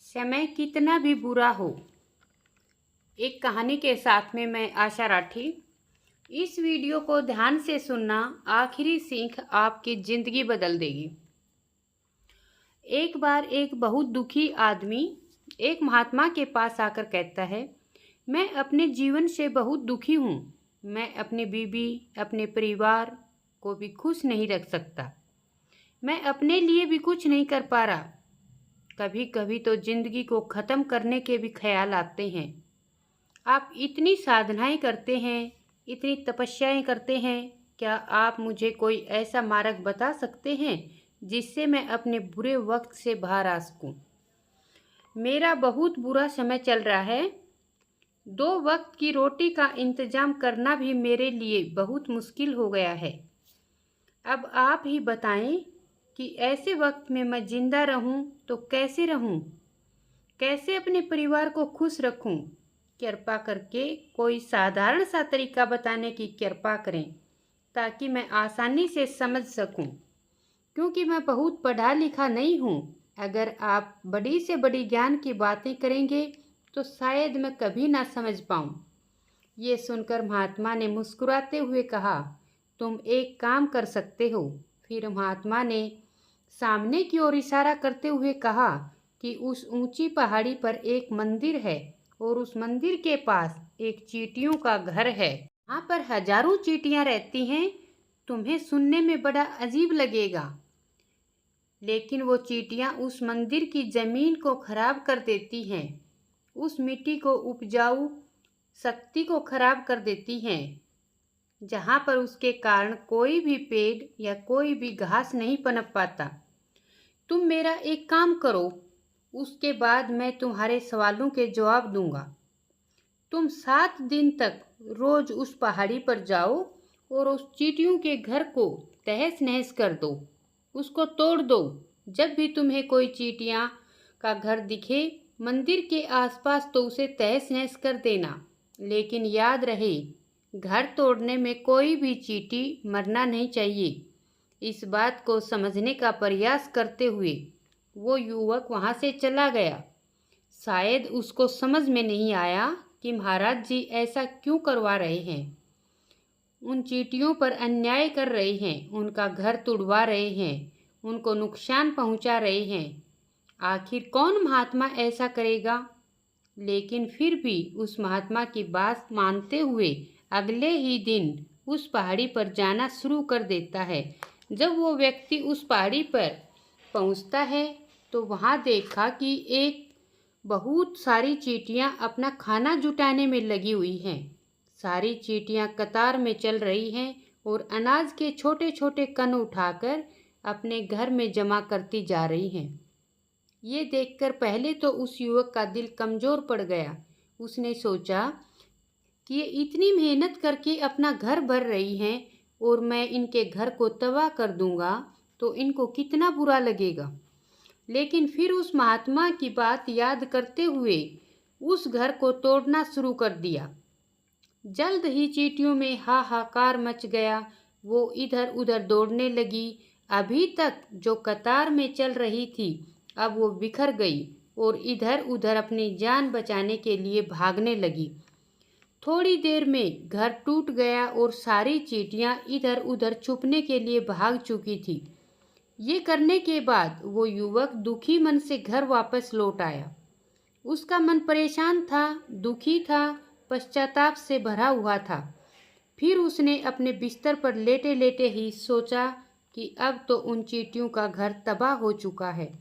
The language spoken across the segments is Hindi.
समय कितना भी बुरा हो, एक कहानी के साथ में मैं आशा राठी। इस वीडियो को ध्यान से सुनना, आखिरी सीख आपकी ज़िंदगी बदल देगी। एक बार एक बहुत दुखी आदमी एक महात्मा के पास आकर कहता है, मैं अपने जीवन से बहुत दुखी हूँ। मैं अपनी बीवी, अपने परिवार को भी खुश नहीं रख सकता। मैं अपने लिए भी कुछ नहीं कर पा रहा। कभी कभी तो जिंदगी को ख़त्म करने के भी ख्याल आते हैं। आप इतनी साधनाएं करते हैं, इतनी तपस्याएं करते हैं, क्या आप मुझे कोई ऐसा मार्ग बता सकते हैं जिससे मैं अपने बुरे वक्त से बाहर आ सकूं? मेरा बहुत बुरा समय चल रहा है। 2 वक्त की रोटी का इंतजाम करना भी मेरे लिए बहुत मुश्किल हो गया है। अब आप ही बताएं कि ऐसे वक्त में मैं जिंदा रहूं तो कैसे रहूं? कैसे अपने परिवार को खुश रखूं? कृपा करके कोई साधारण सा तरीका बताने की कृपा करें ताकि मैं आसानी से समझ सकूं, क्योंकि मैं बहुत पढ़ा लिखा नहीं हूं। अगर आप बड़ी से बड़ी ज्ञान की बातें करेंगे तो शायद मैं कभी ना समझ पाऊं। ये सुनकर महात्मा ने मुस्कुराते हुए कहा, तुम एक काम कर सकते हो। फिर महात्मा ने सामने की ओर इशारा करते हुए कहा कि उस ऊंची पहाड़ी पर एक मंदिर है और उस मंदिर के पास एक चींटियों का घर है। वहाँ पर हजारों चींटियाँ रहती हैं। तुम्हें सुनने में बड़ा अजीब लगेगा, लेकिन वो चींटियाँ उस मंदिर की जमीन को खराब कर देती हैं, उस मिट्टी को उपजाऊ शक्ति को खराब कर देती हैं, जहाँ पर उसके कारण कोई भी पेड़ या कोई भी घास नहीं पनप पाता। तुम मेरा एक काम करो, उसके बाद मैं तुम्हारे सवालों के जवाब दूंगा। तुम 7 दिन तक रोज उस पहाड़ी पर जाओ और उस चींटियों के घर को तहस नहस कर दो, उसको तोड़ दो। जब भी तुम्हें कोई चींटियाँ का घर दिखे मंदिर के आसपास तो उसे तहस नहस कर देना, लेकिन याद रहे, घर तोड़ने में कोई भी चींटी मरना नहीं चाहिए। इस बात को समझने का प्रयास करते हुए वो युवक वहाँ से चला गया। शायद उसको समझ में नहीं आया कि महाराज जी ऐसा क्यों करवा रहे हैं। उन चींटियों पर अन्याय कर रहे हैं, उनका घर तुड़वा रहे हैं, उनको नुकसान पहुंचा रहे हैं। आखिर कौन महात्मा ऐसा करेगा? लेकिन फिर भी उस महात्मा की बात मानते हुए अगले ही दिन उस पहाड़ी पर जाना शुरू कर देता है। जब वो व्यक्ति उस पहाड़ी पर पहुंचता है तो वहां देखा कि एक बहुत सारी चींटियां अपना खाना जुटाने में लगी हुई हैं। सारी चींटियां कतार में चल रही हैं और अनाज के छोटे छोटे कण उठाकर अपने घर में जमा करती जा रही हैं। ये देखकर पहले तो उस युवक का दिल कमज़ोर पड़ गया। उसने सोचा कि ये इतनी मेहनत करके अपना घर भर रही हैं और मैं इनके घर को तबाह कर दूंगा तो इनको कितना बुरा लगेगा। लेकिन फिर उस महात्मा की बात याद करते हुए उस घर को तोड़ना शुरू कर दिया। जल्द ही चींटियों में हाहाकार मच गया। वो इधर उधर दौड़ने लगी। अभी तक जो कतार में चल रही थी अब वो बिखर गई और इधर उधर अपनी जान बचाने के लिए भागने लगी। थोड़ी देर में घर टूट गया और सारी चींटियां इधर उधर छुपने के लिए भाग चुकी थी। ये करने के बाद वो युवक दुखी मन से घर वापस लौट आया। उसका मन परेशान था, दुखी था, पश्चाताप से भरा हुआ था। फिर उसने अपने बिस्तर पर लेटे लेटे ही सोचा कि अब तो उन चींटियों का घर तबाह हो चुका है,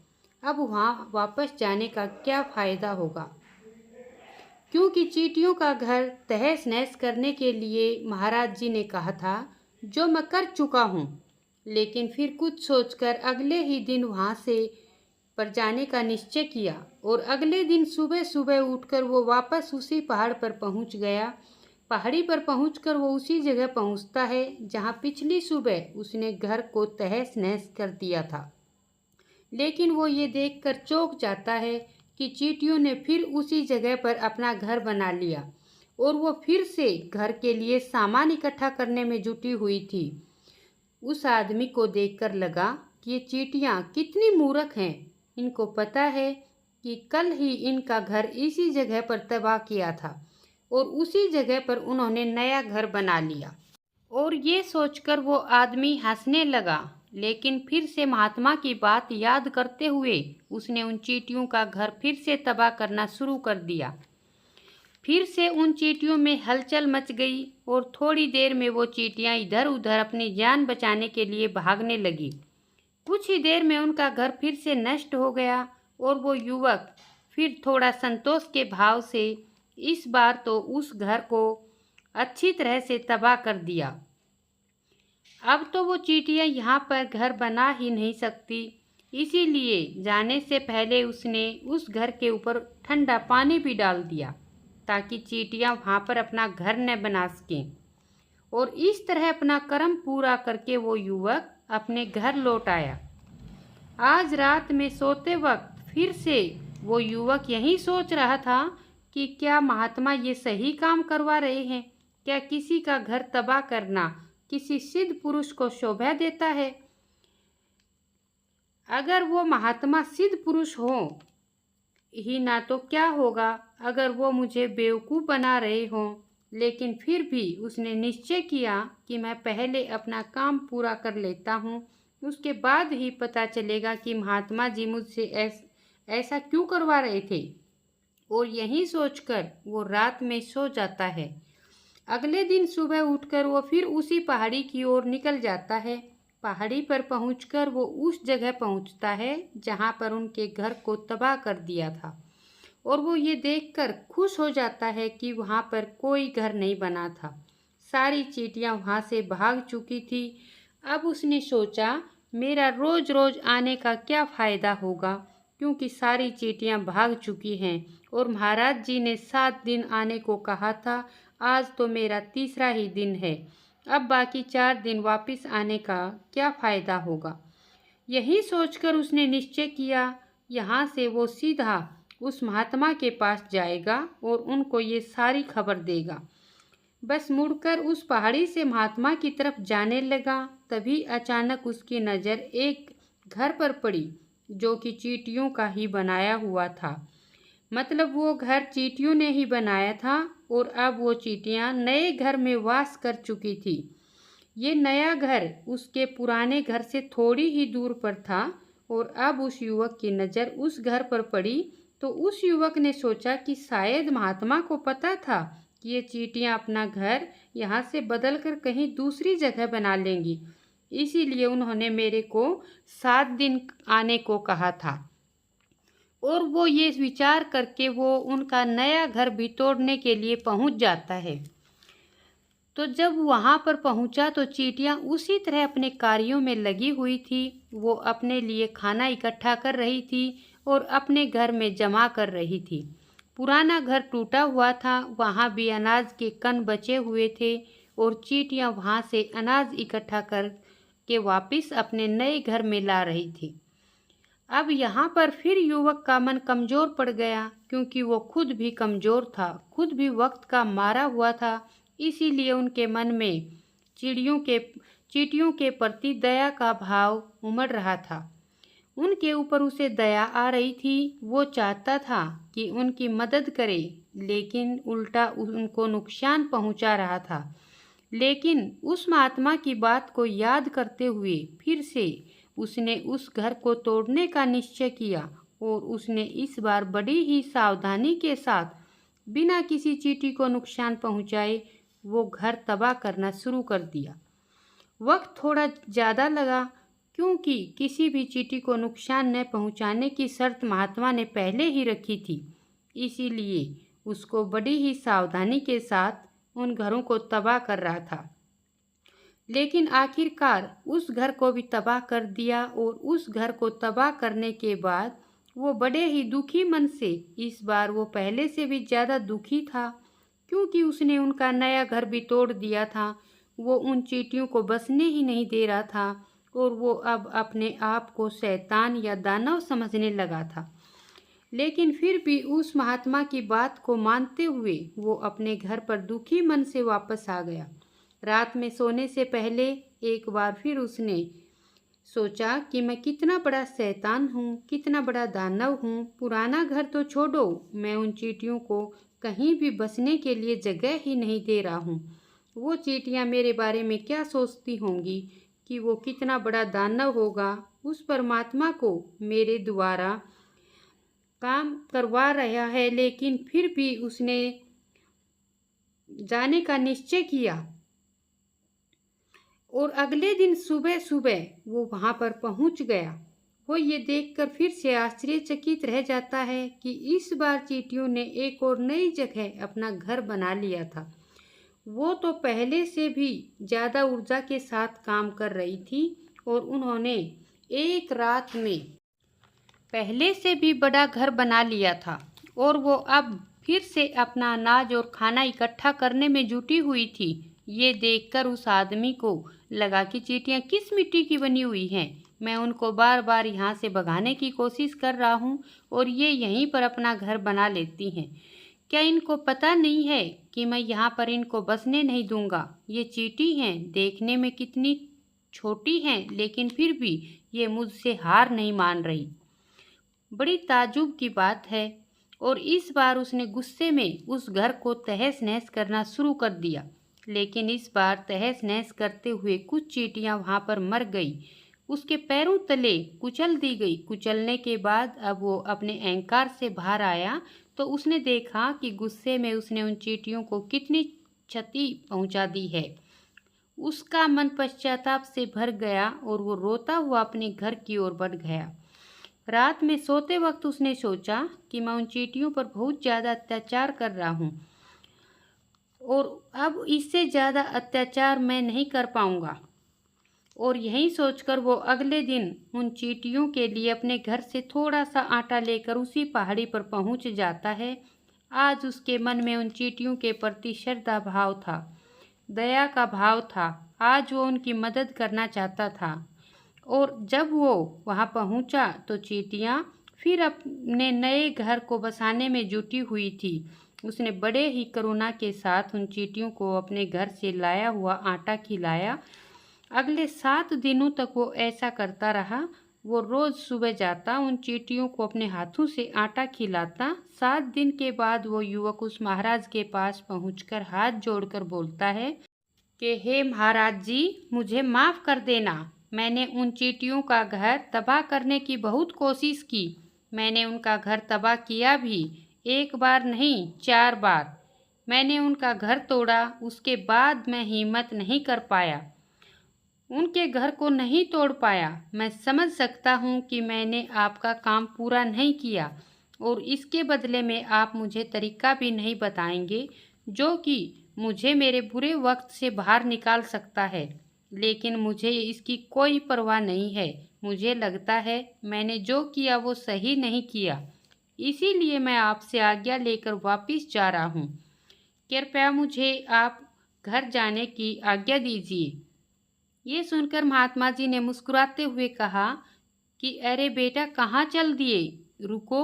अब वहाँ वापस जाने का क्या फ़ायदा होगा, क्योंकि चींटियों का घर तहस नहस करने के लिए महाराज जी ने कहा था, जो मैं कर चुका हूँ। लेकिन फिर कुछ सोचकर अगले ही दिन वहाँ से पर जाने का निश्चय किया और अगले दिन सुबह सुबह उठकर वो वापस उसी पहाड़ पर पहुँच गया। पहाड़ी पर पहुंचकर वो उसी जगह पहुंचता है जहां पिछली सुबह उसने घर को तहस नहस कर दिया था। लेकिन वो ये देखकर चौंक जाता है कि चींटियों ने फिर उसी जगह पर अपना घर बना लिया और वो फिर से घर के लिए सामान इकट्ठा करने में जुटी हुई थी। उस आदमी को देखकर लगा कि ये चींटियां कितनी मूर्ख हैं। इनको पता है कि कल ही इनका घर इसी जगह पर तबाह किया था और उसी जगह पर उन्होंने नया घर बना लिया। और ये सोचकर वो आदमी हंसने लगा, लेकिन फिर से महात्मा की बात याद करते हुए उसने उन चींटियों का घर फिर से तबाह करना शुरू कर दिया। फिर से उन चींटियों में हलचल मच गई और थोड़ी देर में वो चींटियां इधर उधर अपनी जान बचाने के लिए भागने लगी। कुछ ही देर में उनका घर फिर से नष्ट हो गया और वो युवक फिर थोड़ा संतोष के भाव से इस बार तो उस घर को अच्छी तरह से तबाह कर दिया। अब तो वो चींटियां यहाँ पर घर बना ही नहीं सकती, इसीलिए जाने से पहले उसने उस घर के ऊपर ठंडा पानी भी डाल दिया ताकि चींटियां वहाँ पर अपना घर न बना सकें। और इस तरह अपना कर्म पूरा करके वो युवक अपने घर लौट आया। आज रात में सोते वक्त फिर से वो युवक यही सोच रहा था कि क्या महात्मा ये सही काम करवा रहे हैं? क्या किसी का घर तबाह करना किसी सिद्ध पुरुष को शोभा देता है? अगर वो महात्मा सिद्ध पुरुष हो ही ना तो क्या होगा अगर वो मुझे बेवकूफ़ बना रहे हों। लेकिन फिर भी उसने निश्चय किया कि मैं पहले अपना काम पूरा कर लेता हूँ, उसके बाद ही पता चलेगा कि महात्मा जी मुझसे ऐसा क्यों करवा रहे थे। और यही सोचकर वो रात में सो जाता है। अगले दिन सुबह उठकर वो फिर उसी पहाड़ी की ओर निकल जाता है। पहाड़ी पर पहुंचकर वो उस जगह पहुंचता है जहां पर उनके घर को तबाह कर दिया था और वो ये देखकर खुश हो जाता है कि वहां पर कोई घर नहीं बना था। सारी चींटियां वहां से भाग चुकी थी। अब उसने सोचा मेरा रोज रोज आने का क्या फ़ायदा होगा, क्योंकि सारी चींटियां भाग चुकी हैं और महाराज जी ने 7 दिन आने को कहा था। आज तो मेरा तीसरा ही दिन है, अब बाकी 4 दिन वापस आने का क्या फ़ायदा होगा। यही सोचकर उसने निश्चय किया यहाँ से वो सीधा उस महात्मा के पास जाएगा और उनको ये सारी खबर देगा। बस मुड़कर उस पहाड़ी से महात्मा की तरफ जाने लगा। तभी अचानक उसकी नज़र एक घर पर पड़ी जो कि चींटियों का ही बनाया हुआ था। मतलब वो घर चींटियों ने ही बनाया था और अब वो चींटियां नए घर में वास कर चुकी थी। ये नया घर उसके पुराने घर से थोड़ी ही दूर पर था और अब उस युवक की नज़र उस घर पर पड़ी तो उस युवक ने सोचा कि शायद महात्मा को पता था कि ये चींटियां अपना घर यहाँ से बदलकर कहीं दूसरी जगह बना लेंगी, इसीलिए उन्होंने मेरे को 7 दिन आने को कहा था। और वो ये विचार करके वो उनका नया घर भी तोड़ने के लिए पहुंच जाता है। तो जब वहां पर पहुंचा तो चींटियां उसी तरह अपने कार्यों में लगी हुई थी। वो अपने लिए खाना इकट्ठा कर रही थी और अपने घर में जमा कर रही थी। पुराना घर टूटा हुआ था, वहां भी अनाज के कण बचे हुए थे और चींटियां वहां से अनाज इकट्ठा कर के वापस अपने नए घर में ला रही थी। अब यहाँ पर फिर युवक का मन कमज़ोर पड़ गया, क्योंकि वो खुद भी कमज़ोर था, खुद भी वक्त का मारा हुआ था। इसीलिए उनके मन में चींटियों के प्रति दया का भाव उमड़ रहा था। उनके ऊपर उसे दया आ रही थी। वो चाहता था कि उनकी मदद करे, लेकिन उल्टा उनको नुकसान पहुंचा रहा था। लेकिन उस महात्मा की बात को याद करते हुए फिर से उसने उस घर को तोड़ने का निश्चय किया और उसने इस बार बड़ी ही सावधानी के साथ बिना किसी चींटी को नुकसान पहुंचाए वो घर तबाह करना शुरू कर दिया। वक्त थोड़ा ज़्यादा लगा, क्योंकि किसी भी चींटी को नुकसान न पहुंचाने की शर्त महात्मा ने पहले ही रखी थी। इसीलिए उसको बड़ी ही सावधानी के साथ उन घरों को तबाह कर रहा था। लेकिन आखिरकार उस घर को भी तबाह कर दिया और उस घर को तबाह करने के बाद वो बड़े ही दुखी मन से, इस बार वो पहले से भी ज़्यादा दुखी था, क्योंकि उसने उनका नया घर भी तोड़ दिया था। वो उन चींटियों को बसने ही नहीं दे रहा था और वो अब अपने आप को शैतान या दानव समझने लगा था। लेकिन फिर भी उस महात्मा की बात को मानते हुए वो अपने घर पर दुखी मन से वापस आ गया। रात में सोने से पहले एक बार फिर उसने सोचा कि मैं कितना बड़ा शैतान हूँ, कितना बड़ा दानव हूँ। पुराना घर तो छोड़ो, मैं उन चींटियों को कहीं भी बसने के लिए जगह ही नहीं दे रहा हूँ। वो चींटियाँ मेरे बारे में क्या सोचती होंगी कि वो कितना बड़ा दानव होगा। उस परमात्मा को मेरे द्वारा काम करवा रहा है, लेकिन फिर भी उसने जाने का निश्चय किया। और अगले दिन सुबह सुबह वो वहां पर पहुंच गया। वो ये देखकर फिर से आश्चर्यचकित रह जाता है कि इस बार चींटियों ने एक और नई जगह अपना घर बना लिया था। वो तो पहले से भी ज़्यादा ऊर्जा के साथ काम कर रही थी और उन्होंने एक रात में पहले से भी बड़ा घर बना लिया था और वो अब फिर से अपना अनाज और खाना इकट्ठा करने में जुटी हुई थी। ये देखकर उस आदमी को लगा कि चींटियाँ किस मिट्टी की बनी हुई हैं। मैं उनको बार बार यहाँ से भगाने की कोशिश कर रहा हूँ और ये यहीं पर अपना घर बना लेती हैं। क्या इनको पता नहीं है कि मैं यहाँ पर इनको बसने नहीं दूंगा? ये चींटी हैं, देखने में कितनी छोटी हैं, लेकिन फिर भी ये मुझसे हार नहीं मान रही। बड़ी ताज्जुब की बात है। और इस बार उसने गुस्से में उस घर को तहस नहस करना शुरू कर दिया। लेकिन इस बार तहस नहस करते हुए कुछ चींटियां वहां पर मर गई, उसके पैरों तले कुचल दी गई। कुचलने के बाद अब वो अपने अहंकार से बाहर आया तो उसने देखा कि गुस्से में उसने उन चींटियों को कितनी क्षति पहुंचा दी है। उसका मन पश्चाताप से भर गया और वो रोता हुआ अपने घर की ओर बढ़ गया। रात में सोते वक्त उसने सोचा कि मैं उन चींटियों पर बहुत ज़्यादा अत्याचार कर रहा हूँ और अब इससे ज़्यादा अत्याचार मैं नहीं कर पाऊँगा। और यही सोचकर वो अगले दिन उन चींटियों के लिए अपने घर से थोड़ा सा आटा लेकर उसी पहाड़ी पर पहुँच जाता है। आज उसके मन में उन चींटियों के प्रति श्रद्धा भाव था, दया का भाव था। आज वो उनकी मदद करना चाहता था। और जब वो वहाँ पहुँचा तो चींटियाँ फिर अपने नए घर को बसाने में जुटी हुई थी। उसने बड़े ही करुणा के साथ उन चींटियों को अपने घर से लाया हुआ आटा खिलाया। अगले 7 दिनों तक वो ऐसा करता रहा। वो रोज़ सुबह जाता, उन चींटियों को अपने हाथों से आटा खिलाता। 7 दिन के बाद वो युवक उस महाराज के पास पहुंचकर हाथ जोड़कर बोलता है कि हे महाराज जी, मुझे माफ़ कर देना। मैंने उन चींटियों का घर तबाह करने की बहुत कोशिश की। मैंने उनका घर तबाह किया भी, एक बार नहीं 4 बार। मैंने उनका घर तोड़ा, उसके बाद मैं हिम्मत नहीं कर पाया, उनके घर को नहीं तोड़ पाया। मैं समझ सकता हूँ कि मैंने आपका काम पूरा नहीं किया और इसके बदले में आप मुझे तरीका भी नहीं बताएंगे जो कि मुझे मेरे बुरे वक्त से बाहर निकाल सकता है। लेकिन मुझे इसकी कोई परवाह नहीं है। मुझे लगता है मैंने जो किया वो सही नहीं किया, इसीलिए मैं आपसे आज्ञा लेकर वापस जा रहा हूँ। कृपया मुझे आप घर जाने की आज्ञा दीजिए। ये सुनकर महात्मा जी ने मुस्कुराते हुए कहा कि अरे बेटा, कहाँ चल दिए? रुको,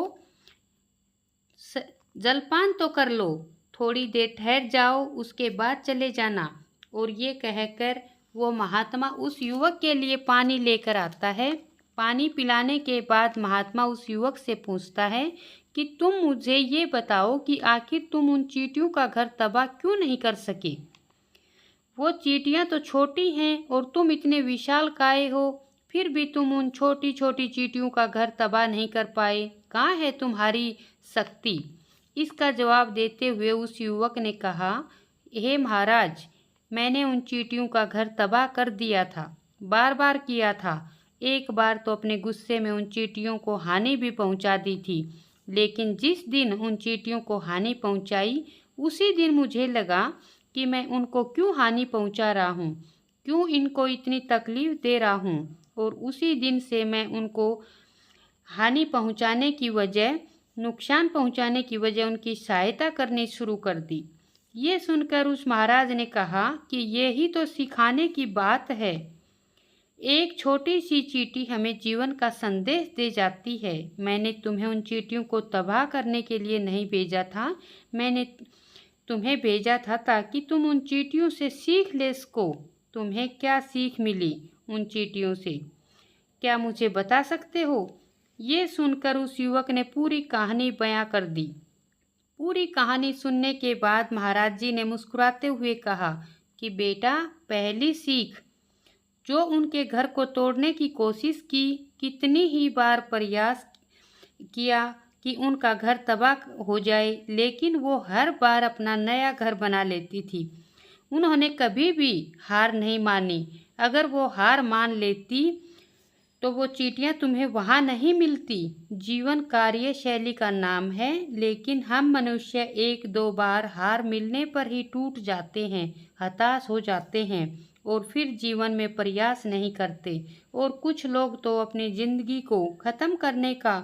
जलपान तो कर लो, थोड़ी देर ठहर जाओ, उसके बाद चले जाना। और ये कहकर वो महात्मा उस युवक के लिए पानी लेकर आता है। पानी पिलाने के बाद महात्मा उस युवक से पूछता है कि तुम मुझे ये बताओ कि आखिर तुम उन चींटियों का घर तबाह क्यों नहीं कर सके? वो चींटियां तो छोटी हैं और तुम इतने विशालकाय हो, फिर भी तुम उन छोटी छोटी चींटियों का घर तबाह नहीं कर पाए। कहाँ है तुम्हारी शक्ति? इसका जवाब देते हुए उस युवक ने कहा, हे महाराज, मैंने उन चींटियों का घर तबाह कर दिया था, बार बार किया था। एक बार तो अपने गुस्से में उन चींटियों को हानि भी पहुंचा दी थी। लेकिन जिस दिन उन चींटियों को हानि पहुंचाई, उसी दिन मुझे लगा कि मैं उनको क्यों हानि पहुंचा रहा हूँ, क्यों इनको इतनी तकलीफ दे रहा हूँ। और उसी दिन से मैं उनको हानि पहुंचाने की वजह, नुकसान पहुंचाने की वजह उनकी सहायता करनी शुरू कर दी। ये सुनकर उस महाराज ने कहा कि यही तो सिखाने की बात है। एक छोटी सी चींटी हमें जीवन का संदेश दे जाती है। मैंने तुम्हें उन चींटियों को तबाह करने के लिए नहीं भेजा था, मैंने तुम्हें भेजा था ताकि तुम उन चींटियों से सीख ले सको। तुम्हें क्या सीख मिली उन चींटियों से? क्या मुझे बता सकते हो? ये सुनकर उस युवक ने पूरी कहानी बयां कर दी। पूरी कहानी सुनने के बाद महाराज जी ने मुस्कुराते हुए कहा कि बेटा, पहली सीख, जो उनके घर को तोड़ने की कोशिश की, कितनी ही बार प्रयास किया कि उनका घर तबाह हो जाए, लेकिन वो हर बार अपना नया घर बना लेती थी। उन्होंने कभी भी हार नहीं मानी। अगर वो हार मान लेती तो वो चींटियां तुम्हें वहाँ नहीं मिलती। जीवन कार्यशैली का नाम है, लेकिन हम मनुष्य एक दो बार हार मिलने पर ही टूट जाते हैं, हताश हो जाते हैं और फिर जीवन में प्रयास नहीं करते। और कुछ लोग तो अपनी जिंदगी को ख़त्म करने का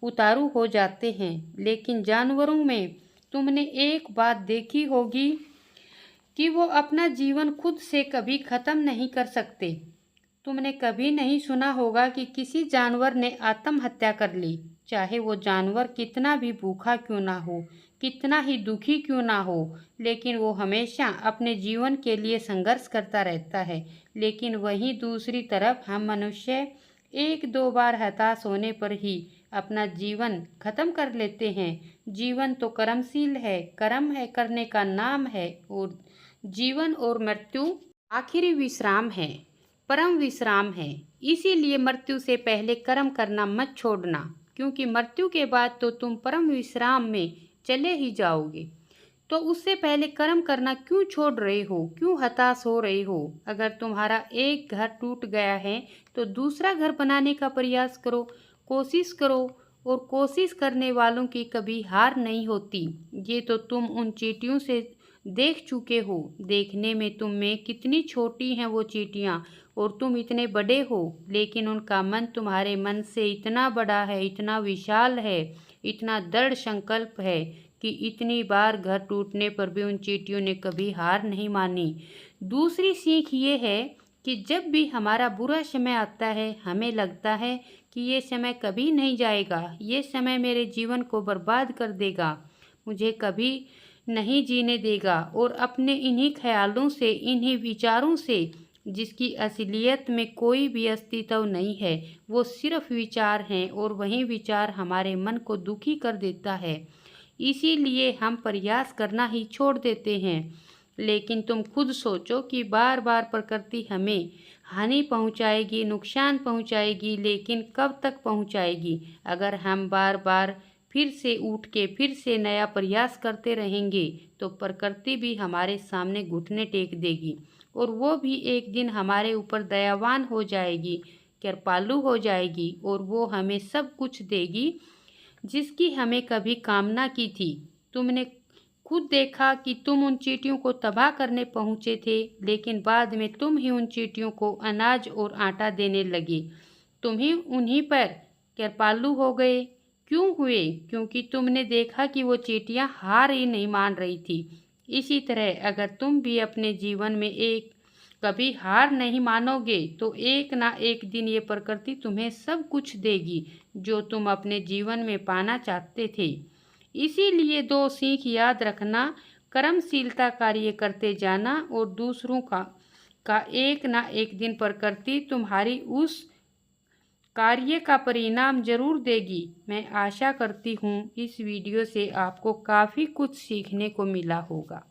उतारू हो जाते हैं। लेकिन जानवरों में तुमने एक बात देखी होगी कि वो अपना जीवन खुद से कभी ख़त्म नहीं कर सकते। तुमने कभी नहीं सुना होगा कि किसी जानवर ने आत्महत्या कर ली, चाहे वो जानवर कितना भी भूखा क्यों ना हो, कितना ही दुखी क्यों ना हो, लेकिन वो हमेशा अपने जीवन के लिए संघर्ष करता रहता है। लेकिन वहीं दूसरी तरफ हम मनुष्य एक दो बार हताश होने पर ही अपना जीवन खत्म कर लेते हैं। जीवन तो कर्मशील है, कर्म है करने का नाम है, और जीवन और मृत्यु आखिरी विश्राम है, परम विश्राम है। इसीलिए मृत्यु से पहले कर्म करना मत छोड़ना, क्योंकि मृत्यु के बाद तो तुम परम विश्राम में चले ही जाओगे। तो उससे पहले कर्म करना क्यों छोड़ रहे हो, क्यों हताश हो रहे हो? अगर तुम्हारा एक घर टूट गया है तो दूसरा घर बनाने का प्रयास करो, कोशिश करो, और कोशिश करने वालों की कभी हार नहीं होती। ये तो तुम उन चींटियों से देख चुके हो। देखने में तुम में कितनी छोटी हैं वो चींटियाँ, और तुम इतने बड़े हो, लेकिन उनका मन तुम्हारे मन से इतना बड़ा है, इतना विशाल है, इतना दृढ़ संकल्प है कि इतनी बार घर टूटने पर भी उन चींटियों ने कभी हार नहीं मानी। दूसरी सीख ये है कि जब भी हमारा बुरा समय आता है, हमें लगता है कि ये समय कभी नहीं जाएगा, ये समय मेरे जीवन को बर्बाद कर देगा, मुझे कभी नहीं जीने देगा, और अपने इन्हीं ख्यालों से, इन्हीं विचारों से, जिसकी असलियत में कोई भी अस्तित्व नहीं है, वो सिर्फ विचार हैं, और वही विचार हमारे मन को दुखी कर देता है। इसीलिए हम प्रयास करना ही छोड़ देते हैं। लेकिन तुम खुद सोचो कि बार बार प्रकृति हमें हानि पहुंचाएगी, नुकसान पहुंचाएगी, लेकिन कब तक पहुंचाएगी? अगर हम बार बार फिर से उठ के फिर से नया प्रयास करते रहेंगे तो प्रकृति भी हमारे सामने घुटने टेक देगी, और वो भी एक दिन हमारे ऊपर दयावान हो जाएगी, कृपालु हो जाएगी, और वो हमें सब कुछ देगी जिसकी हमें कभी कामना की थी। तुमने खुद देखा कि तुम उन चींटियों को तबाह करने पहुँचे थे, लेकिन बाद में तुम ही उन चींटियों को अनाज और आटा देने लगे। तुम ही उन्हीं पर कृपालु हो गए। क्यों हुए? क्योंकि तुमने देखा कि वो चींटियां हार ही नहीं मान रही थी। इसी तरह अगर तुम भी अपने जीवन में कभी हार नहीं मानोगे तो एक ना एक दिन ये प्रकृति तुम्हें सब कुछ देगी जो तुम अपने जीवन में पाना चाहते थे। इसीलिए दो सीख याद रखना: कर्मशीलता कार्य करते जाना, और दूसरों का एक ना एक दिन प्रकृति तुम्हारी उस कार्य का परिणाम जरूर देगी। मैं आशा करती हूँ इस वीडियो से आपको काफ़ी कुछ सीखने को मिला होगा।